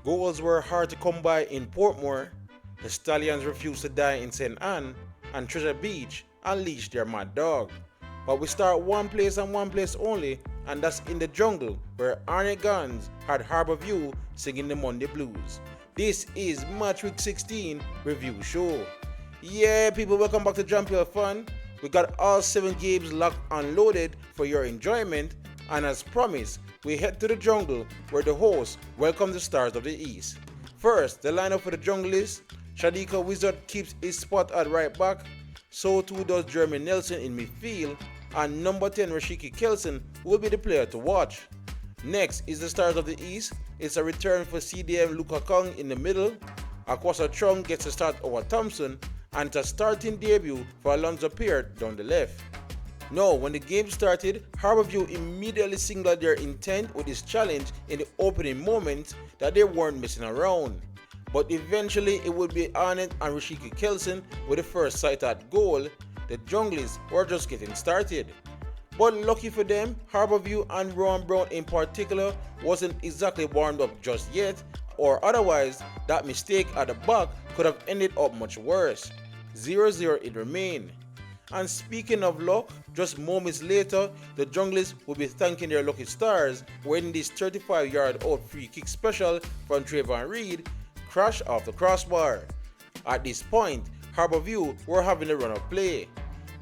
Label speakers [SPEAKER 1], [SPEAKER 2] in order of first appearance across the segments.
[SPEAKER 1] Goals were hard to come by in Portmore, the Stallions refused to die in St. Anne, and Treasure Beach unleashed their mad dog. But we start one place and one place only, and that's in the jungle where Arnett Guns had Harbour View singing the Monday Blues. This is Match Week 16 Review Show. Yeah, people, welcome back to Jump Hill Fun. We got all 7 games locked and loaded for your enjoyment, and as promised, we head to the jungle where the hosts welcome the stars of the East. First, the lineup for the jungle is Shadika Wizard keeps his spot at right back, so too does Jeremy Nelson in midfield, and number 10 Rashiki Kelson will be the player to watch. Next is the stars of the East. It's a return for CDM Luka Kong in the middle. Akwasa Chung gets a start over Thompson, and it's a starting debut for Alonzo Peart down the left. Now, when the game started, Harbourview immediately signaled their intent with this challenge in the opening moments that they weren't messing around. But eventually it would be Arnett and Rashiki Kelson with the first sight at goal. The Junglies were just getting started. But lucky for them, Harbourview and Rowan Brown in particular wasn't exactly warmed up just yet, or otherwise that mistake at the back could have ended up much worse. 0-0 it remained. And speaking of luck, just moments later, the Junglies will be thanking their lucky stars when this 35-yard out free kick special from Trayvon Reed crashed off the crossbar. At this point, Harbourview were having a run of play,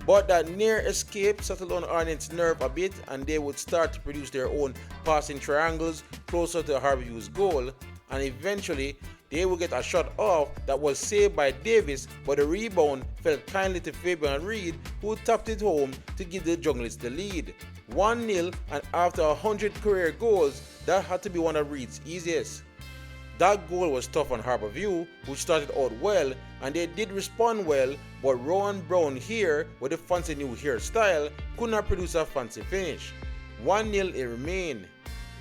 [SPEAKER 1] but that near escape settled on Arnett's nerve a bit, and they would start to produce their own passing triangles closer to Harbourview's goal, and eventually they would get a shot off that was saved by Davis, but the rebound fell kindly to Fabian Reed, who tapped it home to give the Junglies the lead. 1-0, and after 100 career goals, that had to be one of Reed's easiest. That goal was tough on Harbourview, who started out well, and they did respond well, but Rowan Brown here, with a fancy new hairstyle, could not produce a fancy finish. 1-0 it remained.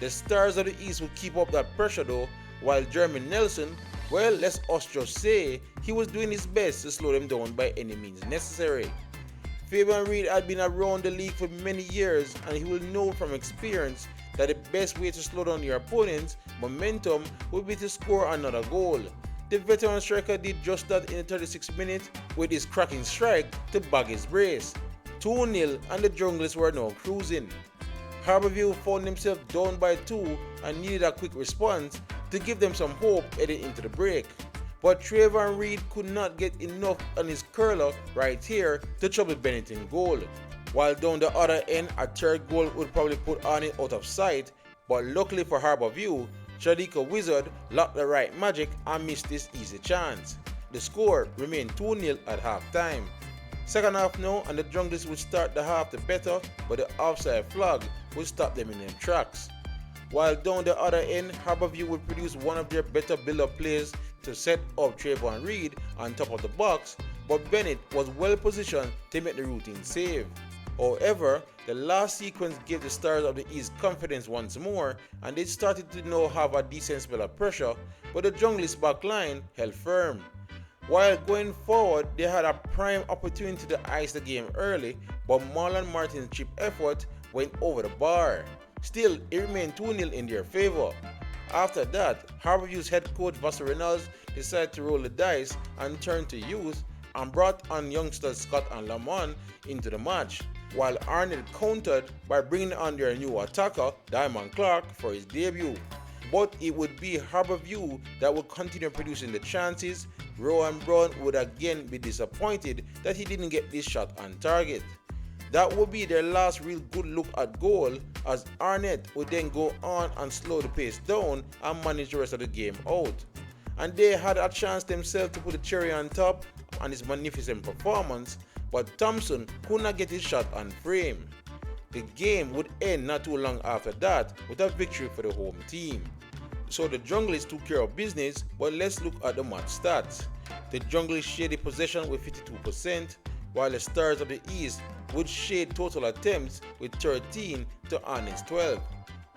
[SPEAKER 1] The stars of the East would keep up that pressure though, while Jeremy Nelson, well, let's us just say, he was doing his best to slow them down by any means necessary. Fabian Reed had been around the league for many years, and he will know from experience that the best way to slow down your opponent's momentum would be to score another goal. The veteran striker did just that in the 36th minute with his cracking strike to bag his brace. 2-0, and the Junglies were now cruising. Harbourview found themselves down by 2 and needed a quick response to give them some hope heading into the break. But Trayvon Reed could not get enough on his curler right here to trouble Bennett in goal. While down the other end, a third goal would probably put Arnett out of sight, but luckily for Harbourview, Shadika Wizard locked the right magic and missed this easy chance. The score remained 2-0 at half-time. Second half now, and the Junglies would start the half the better, but the offside flag would stop them in their tracks. While down the other end, Harbourview would produce one of their better build-up plays to set up Trayvon Reed on top of the box, but Bennett was well positioned to make the routine save. However, the last sequence gave the stars of the East confidence once more, and they started to now have a decent spell of pressure, but the Junglies back line held firm. While going forward, they had a prime opportunity to ice the game early, but Marlon Martin's chip effort went over the bar. Still, it remained 2-0 in their favor. After that, Harbourview's head coach Vassar Reynolds decided to roll the dice and turn to youth and brought on youngsters Scott and Lamont into the match, while Arnett countered by bringing on their new attacker Diamond Clark for his debut. But it would be Harbourview that would continue producing the chances. Rowan Brown would again be disappointed that he didn't get this shot on target. That would be their last real good look at goal, as Arnett would then go on and slow the pace down and manage the rest of the game out. And they had a chance themselves to put the cherry on top on his magnificent performance, but Thompson could not get his shot on frame. The game would end not too long after that with a victory for the home team. So the Junglies took care of business, but let's look at the match stats. The Junglies shared the possession with 52%, while the Stars of the East would shade total attempts with 13 to Arnett's 12.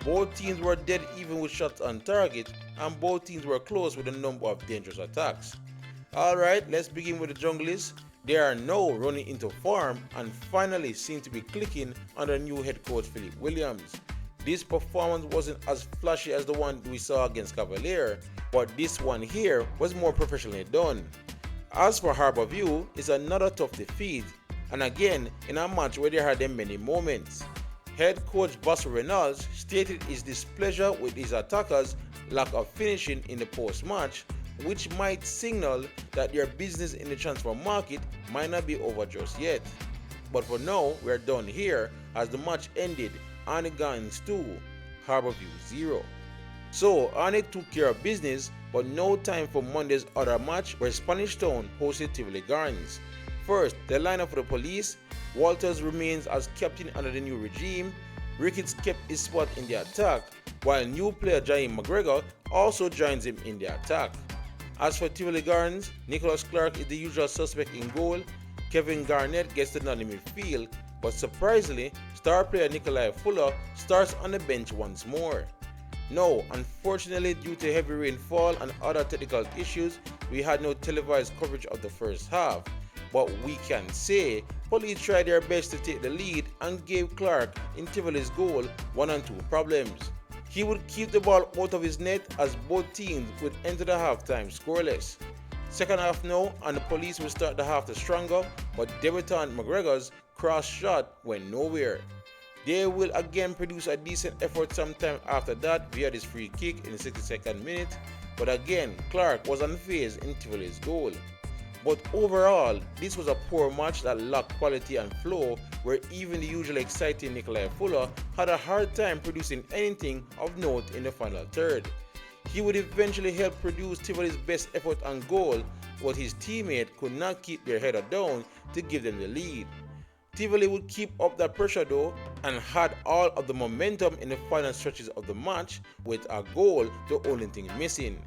[SPEAKER 1] Both teams were dead even with shots on target, and both teams were close with a number of dangerous attacks. Alright, let's begin with the Junglies. They are now running into form and finally seem to be clicking under new head coach Philip Williams. This performance wasn't as flashy as the one we saw against Cavalier, but this one here was more professionally done. As for Harbour, it's another tough defeat, and again in a match where there had been many moments. Head coach Boss Reynolds stated his displeasure with his attackers' lack of finishing in the post-match, which might signal that their business in the transfer market might not be over just yet. But for now, we're done here as the match ended Arnett Gardens 2, Harbour 0. So Arnett took care of business, but no time for Monday's other match where Spanish Town hosted Tivoli Gardens. First, the lineup for the Police. Walters remains as captain under the new regime. Ricketts kept his spot in the attack, while new player Jaime McGregor also joins him in the attack. As for Tivoli Gardens, Nicholas Clark is the usual suspect in goal. Kevin Garnett gets the nod in midfield, but surprisingly, star player Nikolai Fuller starts on the bench once more. No, unfortunately, due to heavy rainfall and other technical issues, we had no televised coverage of the first half. But we can say Police tried their best to take the lead and gave Clark in Tivoli's goal 1-2 problems. He would keep the ball out of his net as both teams would enter the halftime scoreless. Second half now, and the Police will start the half the stronger, but debutant McGregor's cross shot went nowhere. They will again produce a decent effort sometime after that via this free kick in the 62nd minute, but again Clark was unfazed in Tivoli's goal. But overall, this was a poor match that lacked quality and flow, where even the usually exciting Nikolai Fuller had a hard time producing anything of note in the final third. He would eventually help produce Tivoli's best effort on goal, but his teammate could not keep their header down to give them the lead. Tivoli would keep up that pressure though and had all of the momentum in the final stretches of the match, with a goal the only thing missing.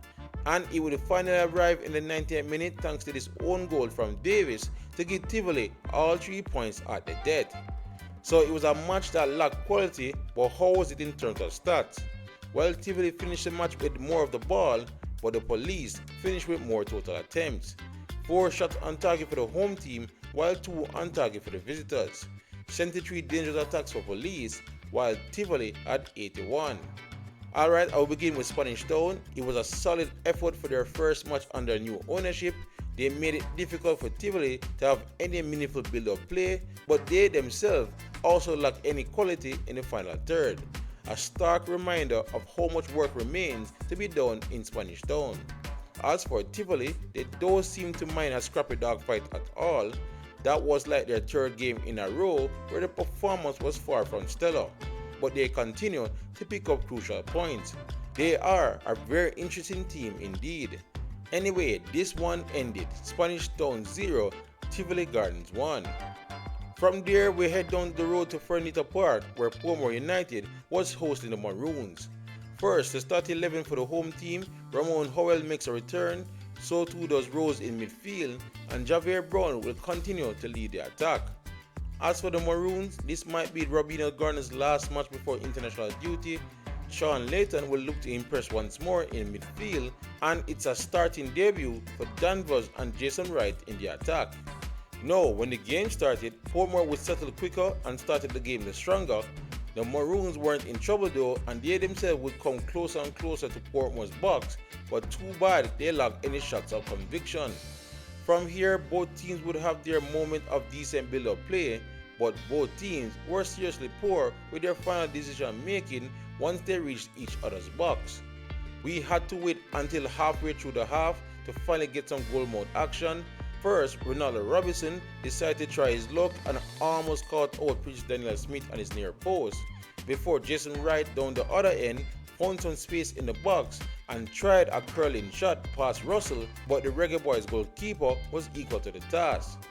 [SPEAKER 1] And it would finally arrive in the 90th minute thanks to this own goal from Davis to give Tivoli all 3 points at the death. So it was a match that lacked quality, but how was it in terms of stats? Well, Tivoli finished the match with more of the ball, but the Police finished with more total attempts. 4 shots on target for the home team, while 2 on target for the visitors. 73 dangerous attacks for Police, while Tivoli had 81. Alright, I will begin with Spanish Town. It was a solid effort for their first match under new ownership. They made it difficult for Tivoli to have any meaningful build-up play, but they themselves also lacked any quality in the final third. A stark reminder of how much work remains to be done in Spanish Town. As for Tivoli, they don't seem to mind a scrappy dogfight at all. That was like their third game in a row where the performance was far from stellar, but they continue to pick up crucial points. They are a very interesting team indeed. Anyway, this one ended Spanish Town 0, Tivoli Gardens 1. From there, we head down the road to Fernita Park, where Portmore United was hosting the Maroons. First, the start 11 for the home team. Ramon Howell makes a return, so too does Rose in midfield, and Javier Brown will continue to lead the attack. As for the Maroons, this might be Robina Garner's last match before international duty. Sean Layton will look to impress once more in midfield, and it's a starting debut for Danvers and Jason Wright in the attack. Now, when the game started, Portmore would settle quicker and started the game the stronger. The Maroons weren't in trouble though, and they themselves would come closer and closer to Portmore's box, but too bad they lacked any shots of conviction. From here, both teams would have their moment of decent build-up play, but both teams were seriously poor with their final decision making once they reached each other's box. We had to wait until halfway through the half to finally get some goal mouth action. First, Ronaldo Robinson decided to try his luck and almost caught out Prince Daniel Smith on his near post, before Jason Wright down the other end found some space in the box and tried a curling shot past Russell, but the Reggae Boys goalkeeper was equal to the task.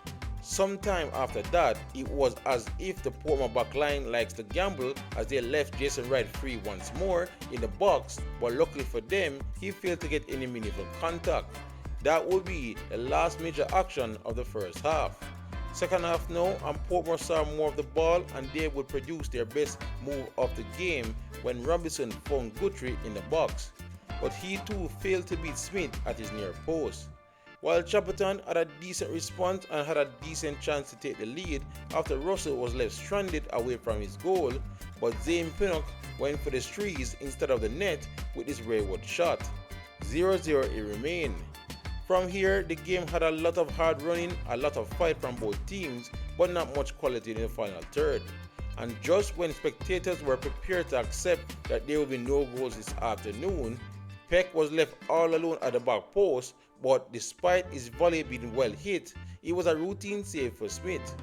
[SPEAKER 1] Sometime after that, it was as if the Portmore backline likes to gamble, as they left Jason Wright free once more in the box, but luckily for them, he failed to get any meaningful contact. That would be the last major action of the first half. Second half now, and Portmore saw more of the ball, and they would produce their best move of the game when Robinson found Guthrie in the box, but he too failed to beat Smith at his near post. while Chapelton had a decent response and had a decent chance to take the lead after Russell was left stranded away from his goal, but Zane Pinnock went for the trees instead of the net with his wayward shot. 0-0 it remained. From here, the game had a lot of hard running, a lot of fight from both teams, but not much quality in the final third. And just when spectators were prepared to accept that there would be no goals this afternoon, Peck was left all alone at the back post, but despite his volley being well hit, it was a routine save for Smith.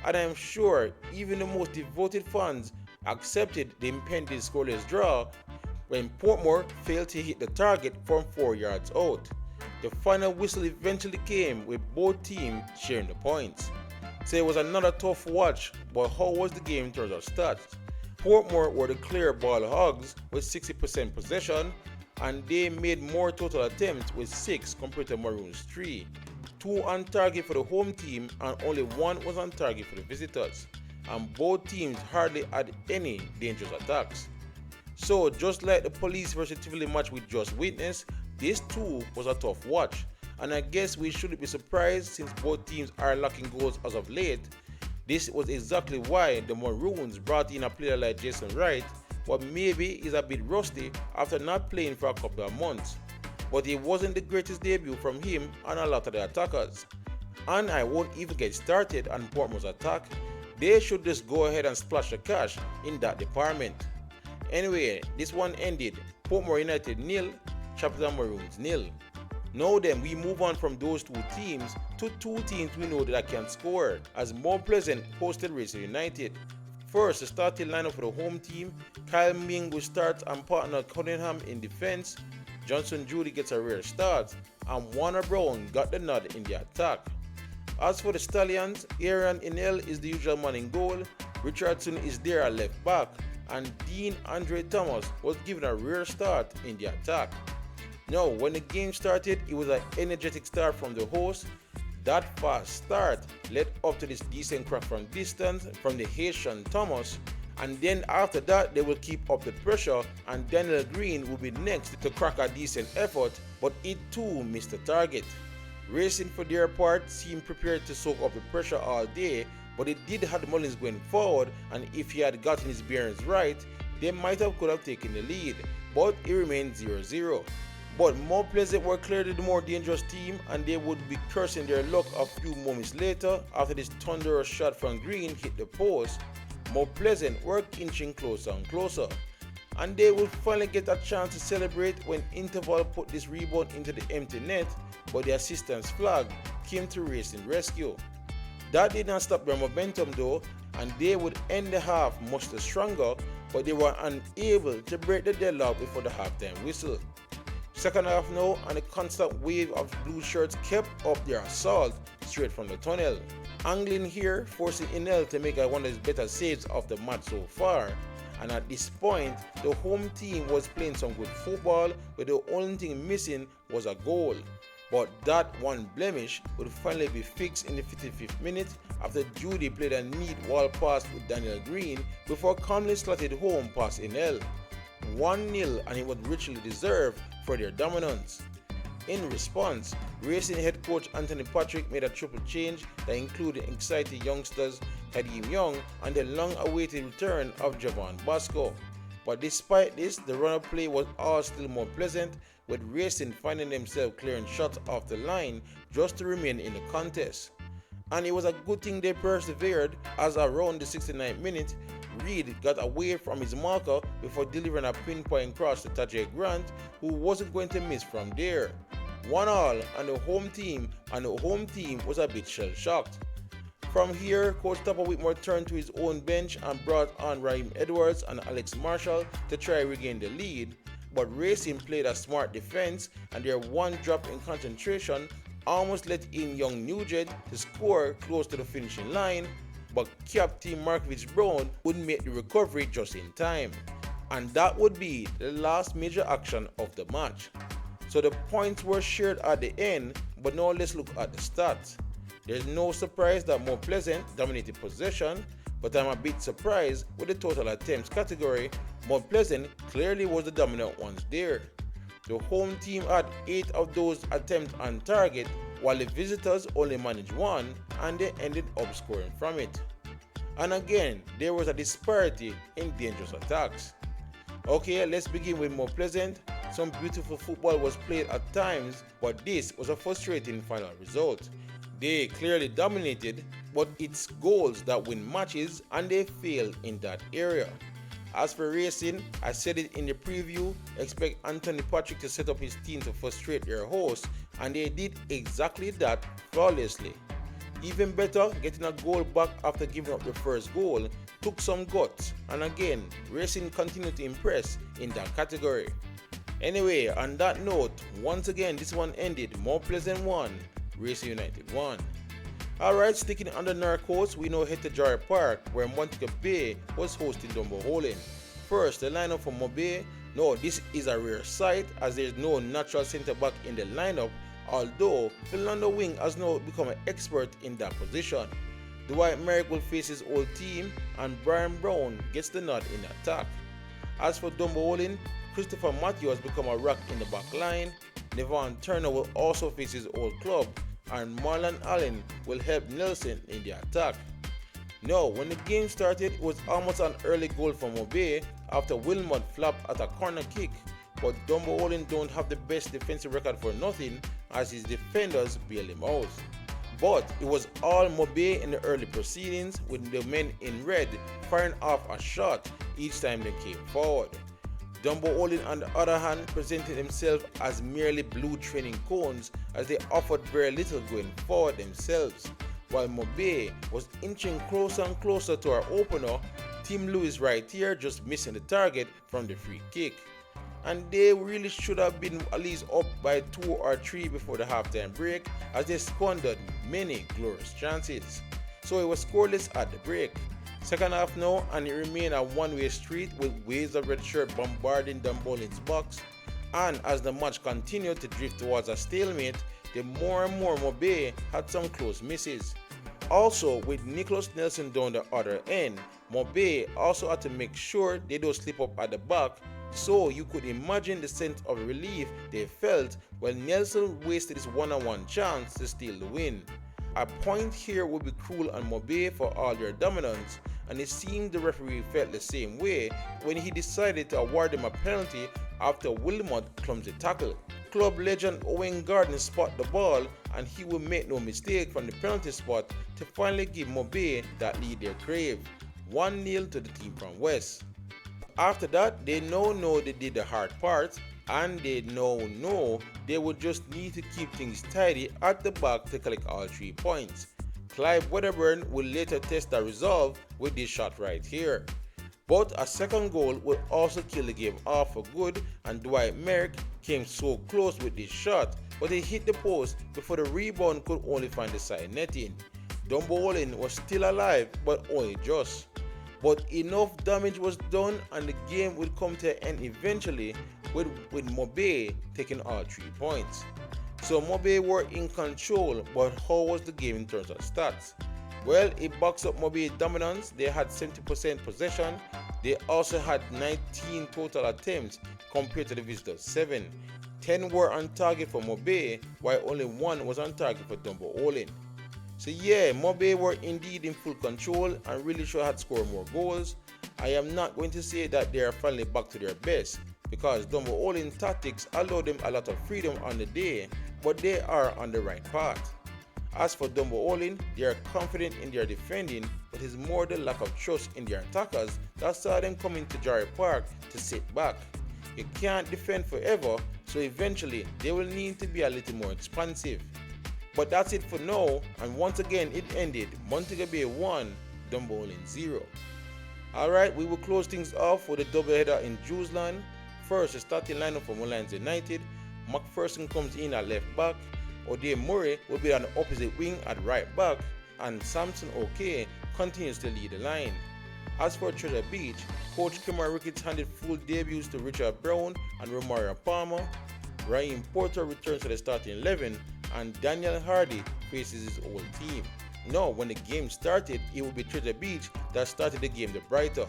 [SPEAKER 1] And I am sure even the most devoted fans accepted the impending scoreless draw when Portmore failed to hit the target from 4 yards out. The final whistle eventually came with both teams sharing the points. So it was another tough watch, but how was the game in terms of stats? Portmore were the clear ball hogs with 60% possession, and they made more total attempts with 6 compared to Maroons 3. 2 on target for the home team and only 1 was on target for the visitors, and both teams hardly had any dangerous attacks. So just like the Police vs Tivoli match we just witnessed, this too was a tough watch, and I guess we shouldn't be surprised since both teams are lacking goals as of late. This was exactly why the Maroons brought in a player like Jason Wright, but maybe he's a bit rusty after not playing for a couple of months. But it wasn't the greatest debut from him and a lot of the attackers. And I won't even get started on Portmore's attack. They should just go ahead and splash the cash in that department. Anyway, this one ended Portmore United 0, Chapelton Maroons 0. Now then, we move on from those two teams to two teams we know that can score, as Mount Pleasant hosted Racing United. First, the starting lineup for the home team: Kyle Ming will start and partner Cunningham in defense. Johnson Judy gets a rare start, and Warner Brown got the nod in the attack. As for the Stallions, Aaron Inel is the usual man in goal, Richardson is there at left back, and Dean Andre Thomas was given a rare start in the attack. Now, when the game started, it was an energetic start from the host. That fast start led up to this decent crack from distance from the Haitian Thomas, and then after that they will keep up the pressure, and Daniel Green will be next to crack a decent effort, but it too missed the target. Racing for their part seemed prepared to soak up the pressure all day, but it did have Molynes going forward, and if he had gotten his bearings right, they might have could have taken the lead, but it remained 0-0. But Mount Pleasant were clearly the more dangerous team, and they would be cursing their luck a few moments later after this thunderous shot from Green hit the post. Mount Pleasant were inching closer and closer, and they would finally get a chance to celebrate when Interval put this rebound into the empty net, but the assistance flag came to Racing rescue. That did not stop their momentum though, and they would end the half much stronger, but they were unable to break the deadlock before the halftime whistle. Second half now, and a constant wave of blue shirts kept up their assault straight from the tunnel. Angling here, forcing Inel to make one of his better saves of the match so far. And at this point, the home team was playing some good football, but the only thing missing was a goal. But that one blemish would finally be fixed in the 55th minute after Judy played a neat wall pass with Daniel Green before calmly slotted home past Inel. 1-0, and it was richly deserved for their dominance. In response, Racing head coach Anthony Patrick made a triple change that included excited youngsters Kadeem Young and the long-awaited return of Javon Bosco. But despite this, the run of play was all still more pleasant, with Racing finding themselves clearing shots off the line just to remain in the contest. And it was a good thing they persevered, as around the 69th minute, Reed got away from his marker before delivering a pinpoint cross to Tajay Grant, who wasn't going to miss from there. 1-1 and the home team was a bit shell-shocked. From here, Coach Topper Whitmore turned to his own bench and brought on Raheem Edwards and Alex Marshall to try regain the lead, but Racing played a smart defense, and their one drop in concentration almost let in young Nugent to score close to the finishing line, but Captain Markovich Brown would make the recovery just in time. And that would be the last major action of the match. So the points were shared at the end, but now let's look at the stats. There's no surprise that Mount Pleasant dominated possession, but I'm a bit surprised with the total attempts category. Mount Pleasant clearly was the dominant ones there. The home team had 8 of those attempts on target, while the visitors only managed one and they ended up scoring from it. And again, there was a disparity in dangerous attacks. Okay, let's begin with more pleasant. Some beautiful football was played at times, but this was a frustrating final result. They clearly dominated, but it's goals that win matches and they failed in that area. As for racing, I said it in the preview, expect Anthony Patrick to set up his team to frustrate their hosts, and they did exactly that flawlessly. Even better, getting a goal back after giving up the first goal took some guts, and again, racing continued to impress in that category. Anyway, on that note, once again this one ended more pleasant 1, Racing United 1. Alright, sticking on the North Coast, we now head to Jarry Park where Montego Bay was hosting Dunbeholden. First, the lineup for Mobe. No, this is a rare sight as there is no natural centre back in the lineup, although Philando Wing has now become an expert in that position. Dwight Merrick will face his old team and Brian Brown gets the nod in attack. As for Dunbeholden, Christopher Matthew has become a rock in the back line. Nevon Turner will also face his old club and Marlon Allen will help Nelson in the attack. Now, when the game started, it was almost an early goal from Mobe after Wilmot flopped at a corner kick, but Dunbeholden don't have the best defensive record for nothing as his defenders bailed him out. But it was all Mobe in the early proceedings with the men in red firing off a shot each time they came forward. Dunbeholden on the other hand presented themselves as merely blue training cones as they offered very little going forward themselves. While Mobe was inching closer and closer to our opener, Tim Lewis right here just missing the target from the free kick. And they really should have been at least up by 2 or 3 before the halftime break as they squandered many glorious chances. So it was scoreless at the break. Second half now, and it remained a one-way street with waves of red shirt bombarding Dunbeholden's box. And as the match continued to drift towards a stalemate, the more and more Mobe had some close misses. Also, with Nicholas Nelson down the other end, Mobe also had to make sure they don't slip up at the back, so you could imagine the sense of relief they felt when Nelson wasted his one-on-one chance to steal the win. A point here would be cruel on Mobe for all their dominance, and it seemed the referee felt the same way when he decided to award them a penalty after Wilmot clumsy tackle. Club legend Owen Gardner spot the ball and he would make no mistake from the penalty spot to finally give Mobe that lead they crave, 1-0 to the team from West. After that, they now know they did the hard part and they now know they would just need to keep things tidy at the back to collect all 3 points. Clive Wedderburn will later test that resolve with this shot right here. But a second goal would also kill the game off for good and Dwight Merrick came so close with this shot, but he hit the post before the rebound could only find the side netting. Dunbeholden was still alive but only just. But enough damage was done and the game would come to an end eventually with Mobe taking all 3 points. So Mobe were in control, but how was the game in terms of stats? Well, it backs up Mobe's dominance. They had 70% possession. They also had 19 total attempts compared to the visitors' 7. 10 were on target for Mobe, while only 1 was on target for Dunbeholden. So yeah, Mobe were indeed in full control and really sure had scored more goals. I am not going to say that they are finally back to their best because Dunbeholden tactics allowed them a lot of freedom on the day, but they are on the right path. As for Dunbeholden, they are confident in their defending, but it's more the lack of trust in their attackers that saw them coming to Jarry Park to sit back. You can't defend forever, so eventually they will need to be a little more expansive. But that's it for now, and once again it ended Montego Bay 1, Dunbeholden 0. Alright, we will close things off with a doubleheader in Jewsland. First, the starting lineup for Molynes United. McPherson comes in at left back, O'Day Murray will be on the opposite wing at right back, and Samson OK continues to lead the line. As for Treasure Beach, coach Kimmer Ricketts handed full debuts to Richard Brown and Romario Palmer. Ryan Porter returns to the starting 11 and Daniel Hardy faces his old team. Now, when the game started, it would be Treasure Beach that started the game the brighter,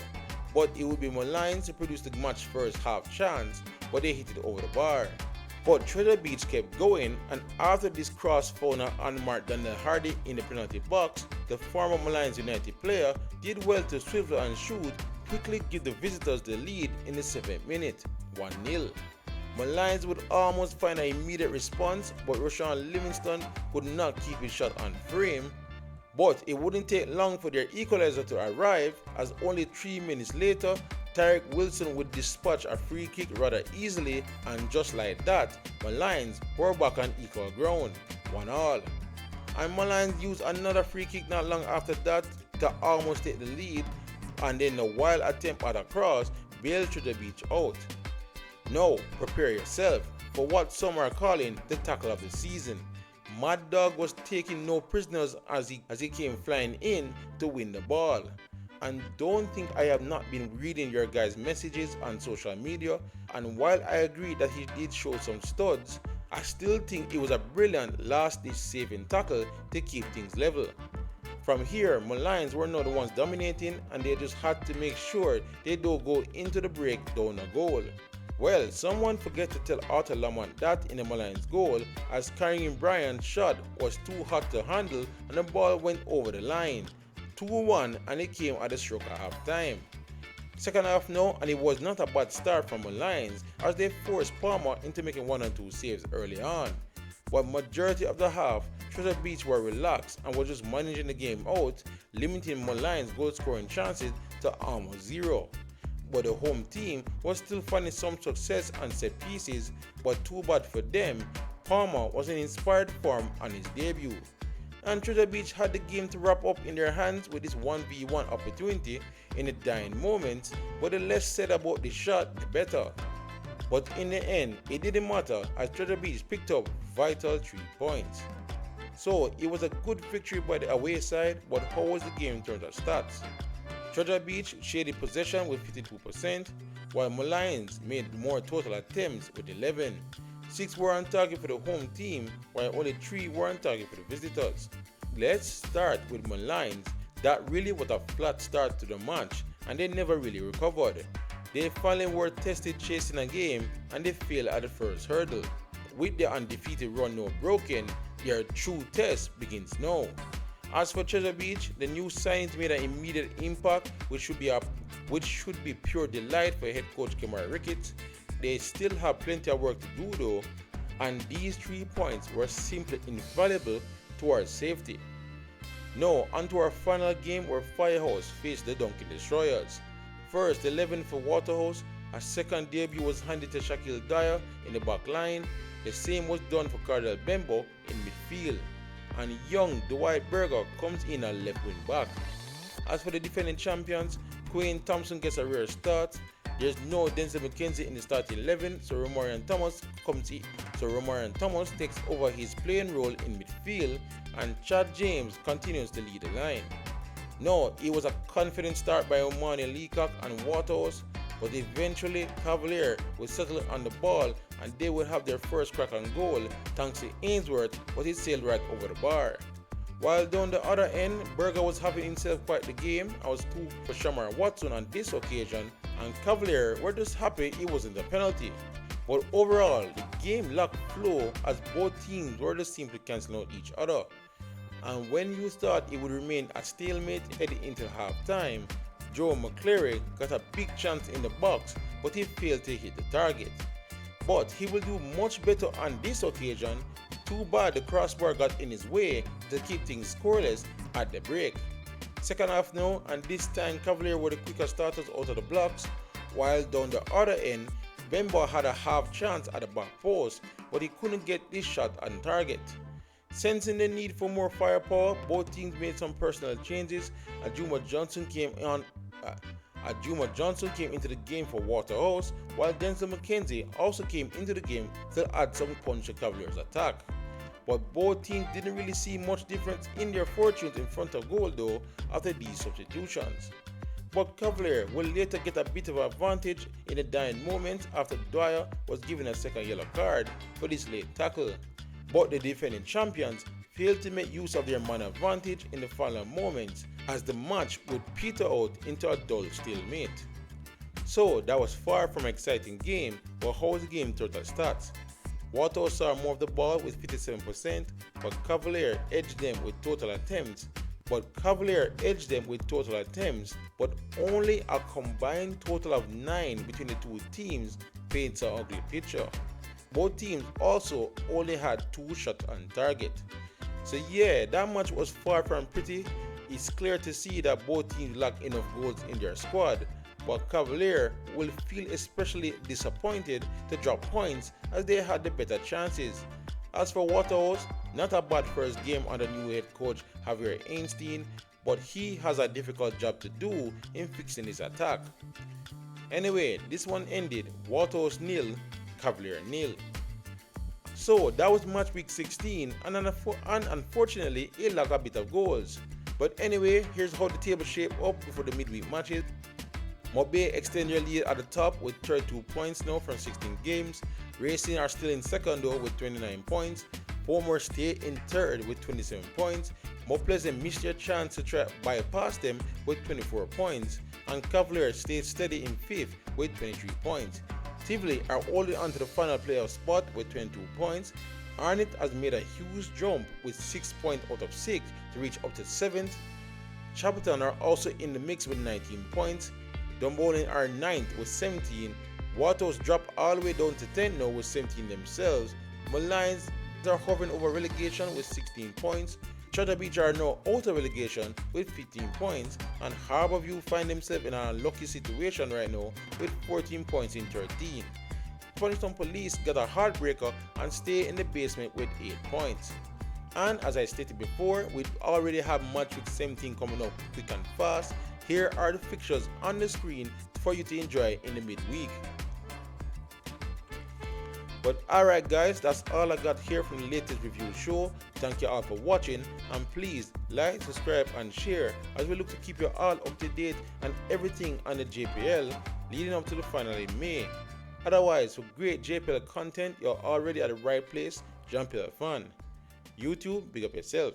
[SPEAKER 1] but it would be Molynes to produce the match's first half chance, but they hit it over the bar. But Treasure Beach kept going, and after this cross found an unmarked Daniel Hardy in the penalty box, the former Molynes United player did well to swivel and shoot, quickly give the visitors the lead in the 7th minute, 1-0. Molynes would almost find an immediate response, but Roshan Livingston could not keep his shot on frame. But it wouldn't take long for their equalizer to arrive, as only 3 minutes later, Tarek Wilson would dispatch a free kick rather easily, and just like that, Molynes were back on equal ground, 1-1. And Molynes used another free kick not long after that to almost take the lead, and then a wild attempt at a cross bailed Treasure Beach out. Now, prepare yourself for what some are calling the tackle of the season. Mad Dog was taking no prisoners as he came flying in to win the ball. And don't think I have not been reading your guys' messages on social media, and while I agree that he did show some studs, I still think it was a brilliant last-ditch saving tackle to keep things level. From here, Molynes were not the ones dominating, and they just had to make sure they don't go into the break down a goal. Well, someone forget to tell Arthur Lamont that in the Molynes goal, as Kareem Bryant's shot was too hot to handle and the ball went over the line. 2-1, and it came at the stroke of half time. Second half now, and it was not a bad start from Molynes as they forced Portmore into making 1 and 2 saves early on. But majority of the half, Treasure Beach were relaxed and were just managing the game out, limiting Molynes' goal scoring chances to almost 0. But the home team was still finding some success on set pieces, but too bad for them, Portmore was in inspired form on his debut. And Treasure Beach had the game to wrap up in their hands with this 1v1 opportunity in the dying moments, but the less said about the shot, the better. But in the end, it didn't matter as Treasure Beach picked up vital 3 points. So it was a good victory by the away side, but how was the game in terms of stats? Treasure Beach shared possession with 52%, while Molynes made more total attempts with 11. 6 were on target for the home team, while only 3 were on target for the visitors. Let's start with Molynes. That really was a flat start to the match, and they never really recovered. They finally were tested chasing a game, and they failed at the first hurdle. With their undefeated run now broken, their true test begins now. As for Treasure Beach, the new signings made an immediate impact, which should be pure delight for head coach Kemar Ricketts. They still have plenty of work to do though, and these 3 points were simply invaluable towards safety. Now onto our final game where Firehouse faced the Dunkin' Destroyers. First 11 for Waterhouse, a second debut was handed to Shaquille Dyer in the back line. The same was done for Cardell Bembo in midfield, and young Dwight Berger comes in at left wing back. As for the defending champions, Quinn Thompson gets a rare start. There's no Denzel McKenzie in the starting 11, so Romarian Thomas takes over his playing role in midfield, and Chad James continues to lead the line. No, it was a confident start by Omani Leacock and Waterhouse, but eventually Cavalier would settle on the ball and they would have their first crack on goal thanks to Ainsworth, but he sailed right over the bar. While down the other end, Berger was having himself quite the game. I was 2 for Shamar Watson on this occasion, and Cavalier were just happy it wasn't a penalty. But overall, the game lacked flow as both teams were just simply cancelling out each other. And when you thought it would remain a stalemate heading into halftime, Joe McCleary got a big chance in the box, but he failed to hit the target. But he will do much better on this occasion. Too bad the crossbar got in his way to keep things scoreless at the break. Second half now, and this time Cavalier were the quicker starters out of the blocks, while down the other end, Bemba had a half chance at the back post, but he couldn't get this shot on target. Sensing the need for more firepower, both teams made some personnel changes. Ajuma Johnson came into the game for Waterhouse, while Denzel McKenzie also came into the game to add some punch to Cavalier's attack. But both teams didn't really see much difference in their fortunes in front of goal though after these substitutions. But Cavalier will later get a bit of advantage in the dying moments after Dwyer was given a second yellow card for this late tackle. But the defending champions failed to make use of their man advantage in the final moments as the match would peter out into a dull stalemate. So that was far from an exciting game, but how was the game total stats? Waterhouse saw more of the ball with 57%, but Cavalier edged them with total attempts. But only a combined total of 9 between the two teams paints an ugly picture. Both teams also only had 2 shots on target. So yeah, that match was far from pretty. It's clear to see that both teams lack enough goals in their squad, but Cavalier will feel especially disappointed to drop points as they had the better chances. As for Waterhouse, not a bad first game under new head coach Javier Einstein, but he has a difficult job to do in fixing his attack. Anyway, this one ended Waterhouse 0, Cavalier 0. So that was match week 16, and unfortunately it lacked a bit of goals. But anyway, here's how the table shaped up before the midweek matches. Montego Bay extend their lead at the top with 32 points now from 16 games. Racing are still in second though with 29 points. Portmore stay in third with 27 points. Mount Pleasant missed their chance to try bypass them with 24 points. And Cavalier stayed steady in fifth with 23 points. Tivoli are holding on to the final playoff spot with 22 points. Arnett has made a huge jump with 6 points out of 6 to reach up to 7th. Chapelton are also in the mix with 19 points. Dunbeholden are 9th with 17. Waterhouse dropped all the way down to 10 now with 17 themselves. Molynes are hovering over relegation with 16 points. Beach are now out of relegation with 15 points, and Harbour find themselves in an unlucky situation right now with 14 points in 13. Chapelton Police got a heartbreaker and stay in the basement with 8 points. And as I stated before, we already have match week 17 coming up quick and fast. Here are the fixtures on the screen for you to enjoy in the midweek. But alright guys, that's all I got here from the latest review show. Thank you all for watching, and please like, subscribe and share as we look to keep you all up to date on everything on the JPL leading up to the final in May. Otherwise, for great JPL content, you're already at the right place, Jamaica Fan. YouTube, big up yourself.